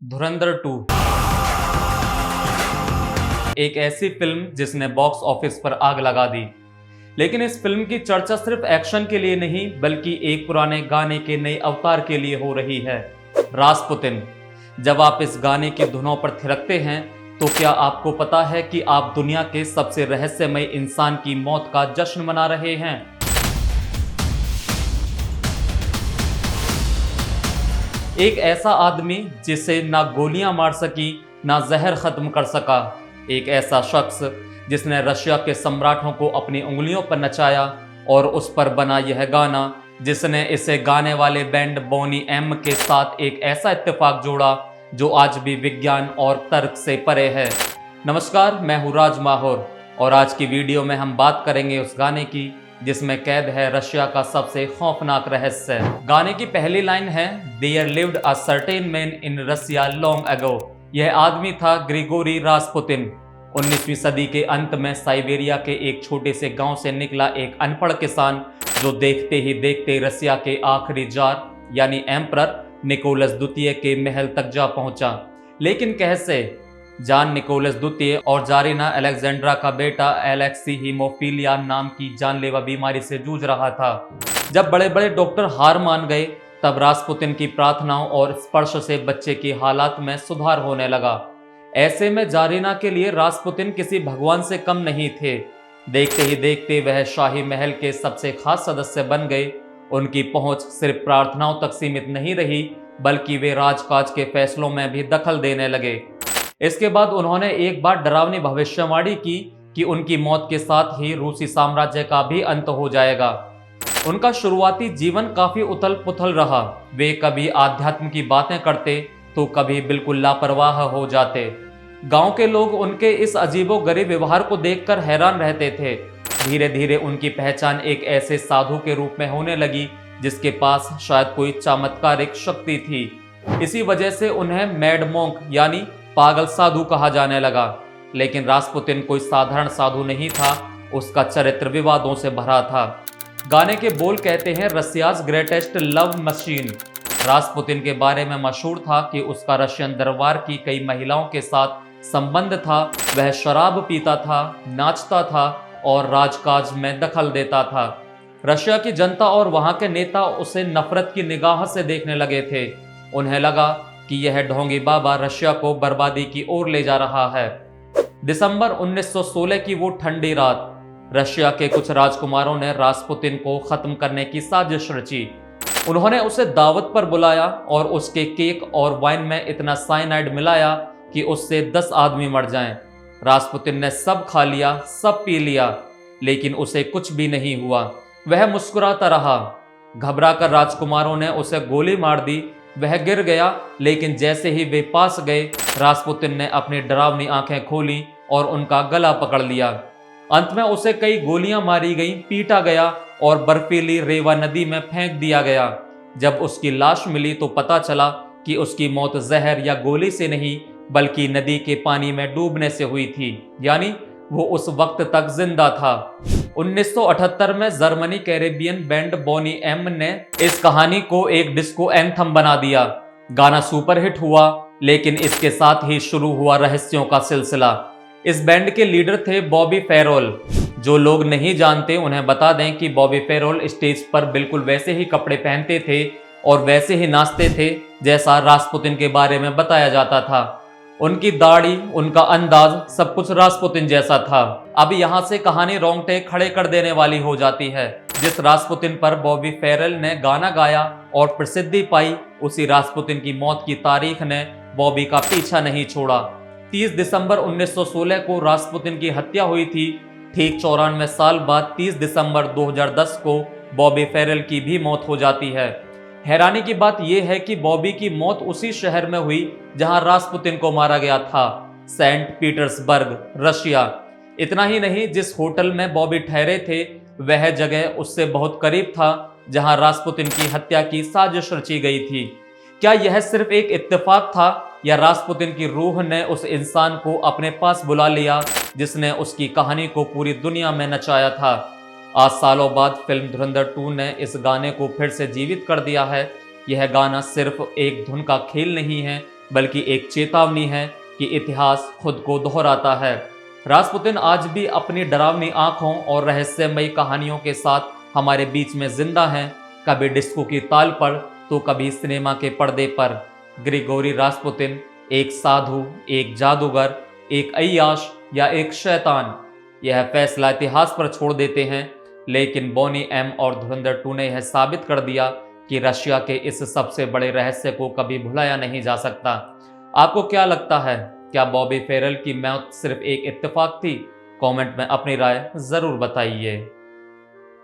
धुरंधर 2 एक ऐसी फिल्म जिसने बॉक्स ऑफिस पर आग लगा दी। लेकिन इस फिल्म की चर्चा सिर्फ एक्शन के लिए नहीं बल्कि एक पुराने गाने के नए अवतार के लिए हो रही है, रास्पुतिन। जब आप इस गाने की धुनों पर थिरकते हैं तो क्या आपको पता है कि आप दुनिया के सबसे रहस्यमय इंसान की मौत का जश्न मना रहे हैं। एक ऐसा आदमी जिसे ना गोलियां मार सकी ना जहर खत्म कर सका, एक ऐसा शख्स जिसने रशिया के सम्राटों को अपनी उंगलियों पर नचाया और उस पर बना यह गाना जिसने इसे गाने वाले बैंड बोनी एम के साथ एक ऐसा इत्तेफाक जोड़ा जो आज भी विज्ञान और तर्क से परे है। नमस्कार, मैं हूँ राज माहौर और आज की वीडियो में हम बात करेंगे उस गाने की जिसमें कैद है रशिया का सबसे खौफनाक रहस्य। गाने की पहली लाइन है, there lived a certain man in Russia long ago. यह आदमी था ग्रिगोरी रास्पुतिन। 19वीं सदी के अंत में साइबेरिया के एक छोटे से गांव से निकला एक अनपढ़ किसान जो देखते ही देखते रसिया के आखिरी जार यानी एम्परर निकोलस द्वितीय के महल तक जा पहुंचा। लेकिन कैसे? जान निकोलस द्वितीय और जारीना अलेक्जेंड्रा का बेटा एलेक्सी हीमोफीलिया नाम की जानलेवा बीमारी से जूझ रहा था। जब बड़े बड़े डॉक्टर हार मान गए तब रास्पुतिन की प्रार्थनाओं और स्पर्श से बच्चे की हालात में सुधार होने लगा। ऐसे में जारीना के लिए रास्पुतिन किसी भगवान से कम नहीं थे। देखते ही देखते वह शाही महल के सबसे खास सदस्य बन गए। उनकी पहुंच सिर्फ प्रार्थनाओं तक सीमित नहीं रही बल्कि वे राजकाज के फैसलों में भी दखल देने लगे। इसके बाद उन्होंने एक बार डरावनी भविष्यवाणी की कि उनकी मौत के साथ ही रूसी साम्राज्य का भी अंत हो जाएगा। उनका शुरुआती जीवन काफी उथल पुथल रहा। वे कभी आध्यात्म की बातें करते तो कभी बिल्कुल लापरवाह हो जाते। गांव के लोग उनके इस अजीबोगरीब व्यवहार को देखकर हैरान रहते थे। धीरे धीरे उनकी पहचान एक ऐसे साधु के रूप में होने लगी जिसके पास शायद कोई चमत्कारिक शक्ति थी। इसी वजह से उन्हें मैड मोंक यानी पागल साधु कहा जाने लगा। लेकिन रास्पुतिन कोई साधारण साधु नहीं था, उसका चरित्र विवादों से भरा था। गाने के बोल कहते हैं, Russia's greatest love machine. Rasputin के बारे में मशहूर था कि उसका रशियन दरबार की कई महिलाओं के साथ संबंध था। वह शराब पीता था, नाचता था और राजकाज में दखल देता था। रशिया की जनता और वहां के नेता उसे नफरत की निगाह से देखने लगे थे। उन्हें लगा कि यह ढोंगी बाबा रशिया को बर्बादी की ओर ले जा रहा है। दिसंबर 1916 की वो ठंडी रात, रशिया के कुछ राजकुमारों ने रास्पुतिन को खत्म करने की साजिश रची। उन्होंने उसे दावत पर बुलाया और उसके केक और वाइन में इतना साइनाइड मिलाया कि उससे 10 आदमी मर जाएं। रास्पुतिन ने सब खा लिया, सब पी लिया, लेकिन उसे कुछ भी नहीं हुआ। वह मुस्कुराता रहा। घबराकर राजकुमारों ने उसे गोली मार दी। वह गिर गया, लेकिन जैसे ही वे पास गए रास्पुतिन ने अपनी डरावनी आंखें खोली और उनका गला पकड़ लिया। अंत में उसे कई गोलियां मारी गईं, पीटा गया और बर्फीली रेवा नदी में फेंक दिया गया। जब उसकी लाश मिली तो पता चला कि उसकी मौत जहर या गोली से नहीं बल्कि नदी के पानी में डूबने से हुई थी, यानी वो उस वक्त तक जिंदा था। 1978 में जर्मनी कैरेबियन बैंड बोनी एम ने इस कहानी को एक डिस्को एंथम बना दिया। गाना सुपरहिट हुआ, लेकिन इसके साथ ही शुरू हुआ रहस्यों का सिलसिला। इस बैंड के लीडर थे बॉबी फेरोल। जो लोग नहीं जानते उन्हें बता दें कि बॉबी फेरोल स्टेज पर बिल्कुल वैसे ही कपड़े पहनते थे और वैसे ही नाचते थे जैसा रास्पुतिन के बारे में बताया जाता था। उनकी दाढ़ी, उनका अंदाज, सब कुछ रास्पुतिन जैसा था। अब यहाँ से कहानी रोंगटे खड़े कर देने वाली हो जाती है। जिस रास्पुतिन पर बॉबी फेरल ने गाना गाया और प्रसिद्धि पाई, उसी रास्पुतिन की मौत की तारीख ने बॉबी का पीछा नहीं छोड़ा। 30 दिसंबर 1916 को रास्पुतिन की हत्या हुई थी। ठीक 94 साल बाद 30 दिसंबर 2010 को बॉबी फेरल की भी मौत हो जाती है। हैरानी की बात यह है कि बॉबी की मौत उसी शहर में हुई जहां रास्पुतिन को मारा गया था, सेंट पीटर्सबर्ग, रशिया। इतना ही नहीं, जिस होटल में बॉबी ठहरे थे वह जगह उससे बहुत करीब था जहां रास्पुतिन की हत्या की साजिश रची गई थी। क्या यह सिर्फ एक इत्तेफाक था या रास्पुतिन की रूह ने उस इंसान को अपने पास बुला लिया जिसने उसकी कहानी को पूरी दुनिया में नचाया था? आज सालों बाद फिल्म धुरंधर 2 ने इस गाने को फिर से जीवित कर दिया है। यह गाना सिर्फ एक धुन का खेल नहीं है बल्कि एक चेतावनी है कि इतिहास खुद को दोहराता है। रास्पुतिन आज भी अपनी डरावनी आंखों और रहस्यमयी कहानियों के साथ हमारे बीच में जिंदा हैं, कभी डिस्को की ताल पर तो कभी सिनेमा के पर्दे पर। ग्रिगोरी रास्पुतिन एक साधु, एक जादूगर, एक अय्याश या एक शैतान, यह फैसला इतिहास पर छोड़ देते हैं। लेकिन बॉनी एम और धुरंधर 2 ने यह साबित कर दिया कि रशिया के इस सबसे बड़े रहस्य को कभी भुलाया नहीं जा सकता। आपको क्या लगता है, क्या बॉबी फेरल की मौत सिर्फ एक इत्तेफाक थी? कमेंट में अपनी राय जरूर बताइए।